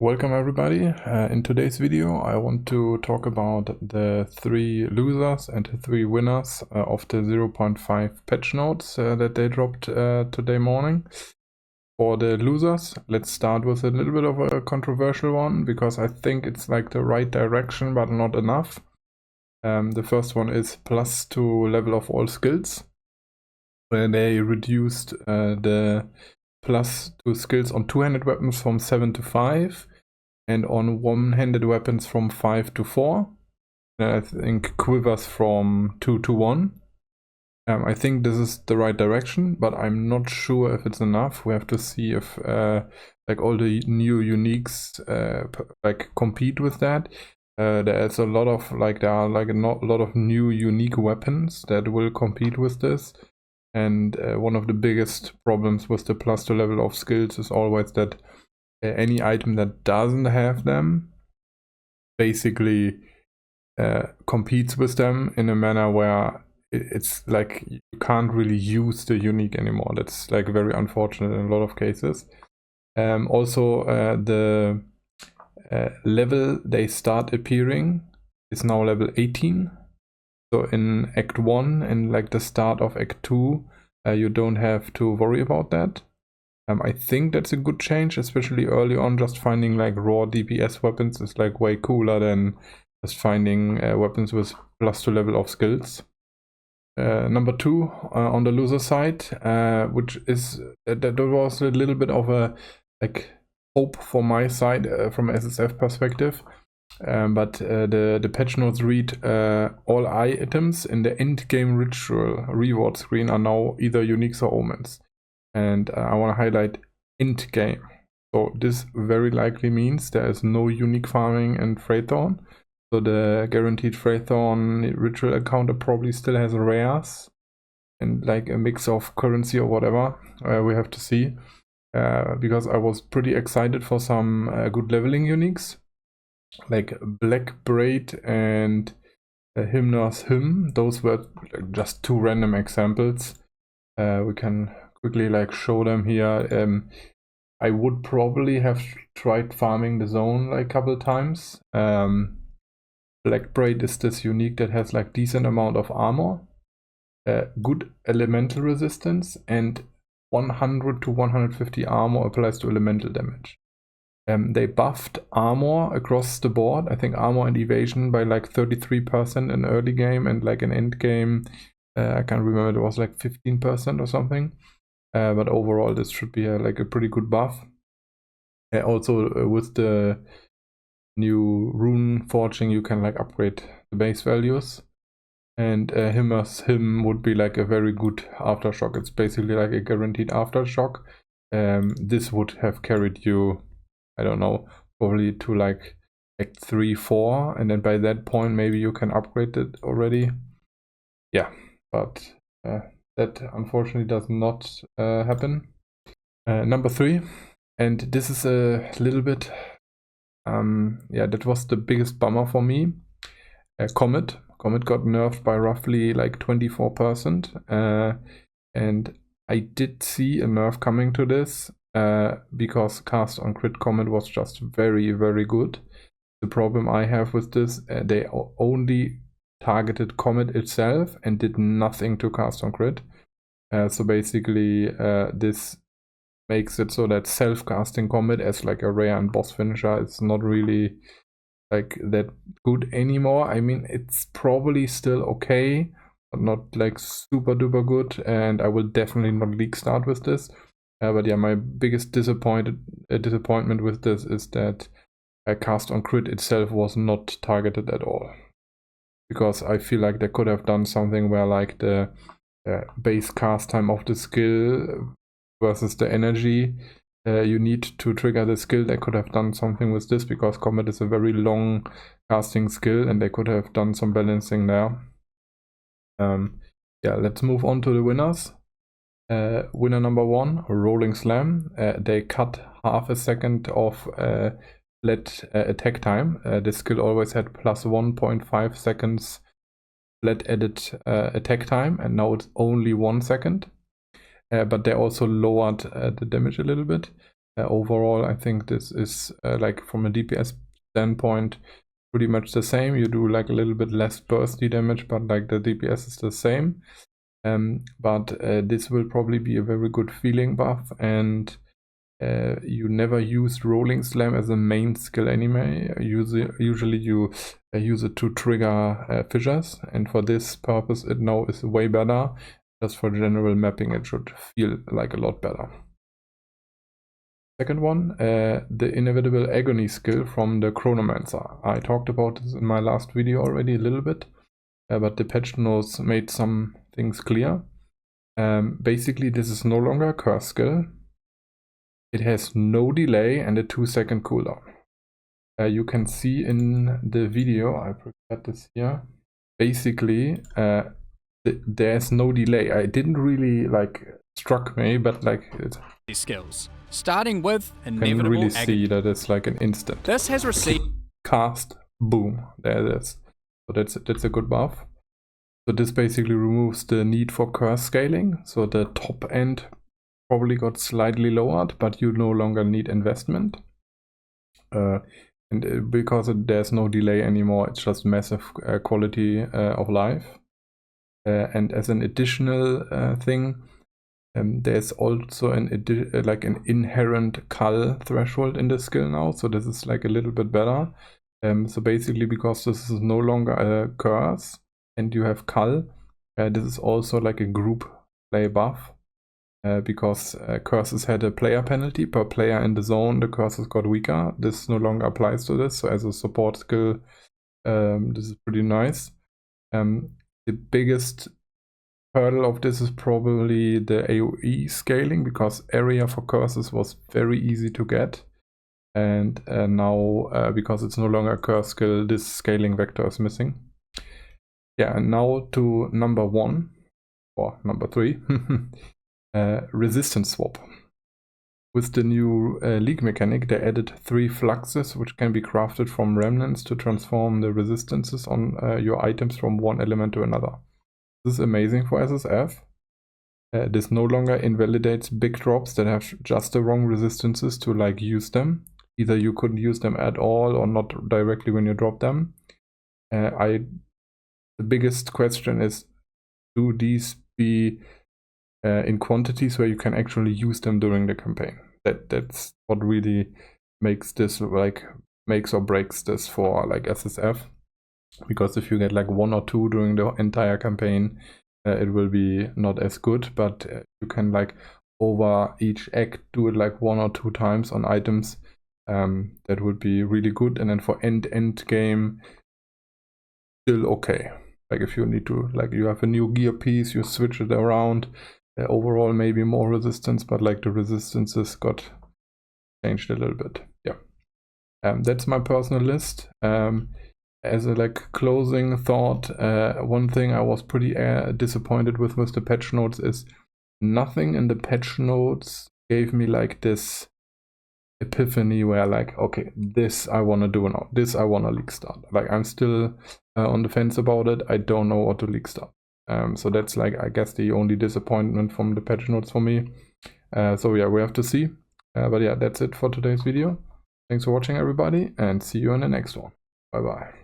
Welcome everybody. In today's video I want to talk about the 3 losers and the 3 winners of the 0.5 patch notes that they dropped today morning. For the losers, let's start with a little bit of a controversial one because I think it's like the right direction but not enough. The first one is +2 level of all skills, where they reduced the +2 skills on two-handed weapons from 7 to 5 and on one-handed weapons from 5 to 4. And I think quivers from 2 to 1. I think this is the right direction, but I'm not sure if it's enough. We have to see if like all the new uniques like compete with that. There's a lot of there are like a lot of new unique weapons that will compete with this. And one of the biggest problems with the +2 level of skills is always that any item that doesn't have them basically competes with them in a manner where it's like you can't really use the unique anymore. That's like very unfortunate in a lot of cases. Also the level they start appearing is now level 18. So in Act 1 and like the start of Act 2, you don't have to worry about that. I think that's a good change, especially early on. Just finding like raw DPS weapons is like way cooler than just finding weapons with +2 level of skills. Number 2 on the loser side, which is that was a little bit of a like hope for my side from SSF perspective. But the patch notes read all items in the end game ritual reward screen are now either uniques or omens. And I want to highlight end game. So this very likely means there is no unique farming in Freythorn. So the guaranteed Freythorn ritual encounter probably still has rares and like a mix of currency or whatever. We have to see. Because I was pretty excited for some good leveling uniques, like Black Braid and Hymnos Hymn. Those were just 2 random examples. We can quickly like show them here. I would probably have tried farming the zone like a couple times. Black Braid is this unique that has like decent amount of armor, good elemental resistance, and 100 to 150 armor applies to elemental damage. They buffed armor across the board. I think armor and evasion by like 33% in early game, and like in end game, I can't remember, it was like 15% or something. But overall, this should be like a pretty good buff. Also, with the new rune forging, you can like upgrade the base values. And Hymnos Hymn would be like a very good aftershock. It's basically like a guaranteed aftershock. This would have carried you, I don't know, probably to like Act 3, 4, and then by that point maybe you can upgrade it already. Yeah, but that unfortunately does not happen. Number 3, and this is a little bit, yeah, that was the biggest bummer for me. Comet got nerfed by roughly like 24%, and I did see a nerf coming to this because cast on crit Comet was just very, very good. The problem I have with this, they only targeted Comet itself and did nothing to cast on crit. So basically this makes it so that self-casting Comet as like a rare and boss finisher is not really like that good anymore. I mean, it's probably still okay, but not like super duper good, and I will definitely not league start with this. But yeah, my biggest disappointment with this is that cast on crit itself was not targeted at all, because I feel like they could have done something where like the base cast time of the skill versus the energy you need to trigger the skill. They could have done something with this, because Comet is a very long casting skill and they could have done some balancing there. Yeah, let's move on to the winners. Winner number 1, Rolling Slam. They cut half a second of flat attack time. This skill always had plus 1.5 seconds flat added attack time, and now it's only 1 second. But they also lowered the damage a little bit. Overall, I think this is like from a DPS standpoint pretty much the same. You do like a little bit less bursty damage, but like the DPS is the same. But this will probably be a very good feeling buff, and you never used Rolling Slam as a main skill anyway. Usually you use it to trigger fissures, and for this purpose it now is way better. Just for general mapping it should feel like a lot better. Second one, the inevitable Agony skill from the Chronomancer. I talked about this in my last video already a little bit, but the patch notes made some things clear. Basically this is no longer a curse skill. It has no delay and a 2-second cooldown. You can see in the video, I prepared this here, basically there's no delay. I didn't really like struck me, but like these skills. Starting with inevitable Agony. You can really Agony. see that it's like an instant. This has received cast, boom, there it is. So that's a good buff. So this basically removes the need for curse scaling. So the top end probably got slightly lowered, but you no longer need investment. And because there's no delay anymore, it's just massive quality of life. And as an additional thing, there's also an inherent cull threshold in the skill now, so this is like a little bit better. So basically, because this is no longer a curse and you have cull, this is also like a group play buff, because curses had a player penalty per player in the zone. The curses got weaker. This no longer applies to this, so as a support skill, this is pretty nice. The biggest hurdle of this is probably the AoE scaling, because area for curses was very easy to get, and now because it's no longer a curse skill, this scaling vector is missing. Yeah, and now to number 1 or number 3, resistance swap. With the new league mechanic, they added 3 fluxes which can be crafted from remnants to transform the resistances on your items from one element to another. This is amazing for SSF. This no longer invalidates big drops that have just the wrong resistances to like use them. Either you couldn't use them at all or not directly when you drop them. The biggest question is, do these be in quantities where you can actually use them during the campaign? That's what really makes this like makes or breaks this for like SSF. Because if you get like 1 or 2 during the entire campaign, it will be not as good, but you can like over each act do it like 1 or 2 times on items. That would be really good. And then for end game, still okay. Like if you need to, like you have a new gear piece, you switch it around, overall maybe more resistance, but like the resistances got changed a little bit. Yeah, that's my personal list. As a like closing thought, one thing I was pretty disappointed with the patch notes is nothing in the patch notes gave me like this epiphany where like, okay, this I want to do now, this I want to league start. Like I'm still on the fence about it. I don't know what to league start. So that's like, I guess, the only disappointment from the patch notes for me. So yeah, we have to see. But yeah, that's it for today's video. Thanks for watching, everybody, and see you in the next one. Bye bye.